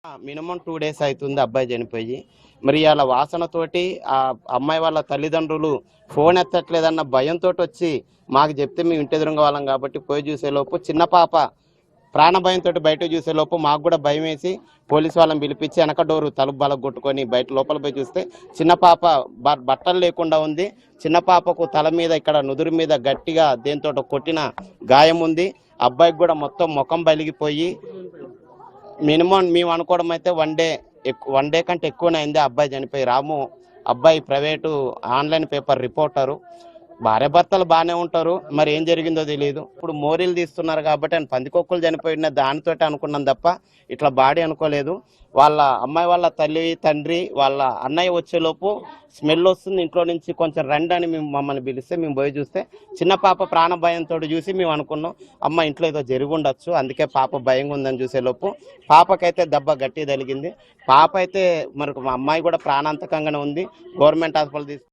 Minimum 2 days అవుతుంది అబ్బాయి చనిపోయి. మరి అలా వాసనతోటి ఆ అమ్మాయి వాళ్ళ తల్లిదండ్రులు ఫోన్ ఎత్తట్లేదన్న భయంతో వచ్చి మాకు చెప్తే మేము ఇంటి ఎదురుగా వాళ్ళం కాబట్టి పోయి చూసేలోపు చిన్న పాప ప్రాణ భయంతో బయట చూసేలోపు మాకు కూడా భయం వేసి పోలీసు వాళ్ళని పిలిపించి వెనక డోరు తలుపు బలకు కొట్టుకొని బయట లోపల పోయి చూస్తే చిన్న పాప బట్టలు లేకుండా ఉంది. చిన్న పాపకు తల మీద ఇక్కడ నుదురు మీద గట్టిగా దేంతో కొట్టిన గాయం ఉంది. అబ్బాయికి కూడా మొత్తం ముఖం బలిగిపోయి మినిమం మేము అనుకోవడం అయితే వన్ డే కంటే ఎక్కువనే అయింది అబ్బాయి చనిపోయి. రాము అబ్బాయి ప్రైవేటు ఆన్లైన్ పేపర్ రిపోర్టరు. భార్యాభర్తలు బాగానే ఉంటారు, మరి ఏం జరిగిందో తెలియదు. ఇప్పుడు మోరీలు తీస్తున్నారు కాబట్టి ఆయన పందికొక్కులు చనిపోయిన దానితోటి అనుకున్నాం తప్ప ఇట్లా బాడీ అనుకోలేదు. వాళ్ళ అమ్మాయి వాళ్ళ తల్లి తండ్రి వాళ్ళ అన్నయ్య వచ్చేలోపు స్మెల్ వస్తుంది ఇంట్లో నుంచి, కొంచెం రండి అని మమ్మల్ని పిలిస్తే మేము పోయి చూస్తే చిన్న పాప ప్రాణ భయంతో చూసి మేము అనుకున్నాం అమ్మ ఇంట్లో ఏదో జరిగి ఉండొచ్చు, అందుకే పాప భయంగా ఉందని చూసేలోపు పాపకైతే దెబ్బ గట్టి తగిలింది. పాప అయితే మరి మా అమ్మాయి కూడా ప్రాణాంతకంగానే ఉంది. Government hospital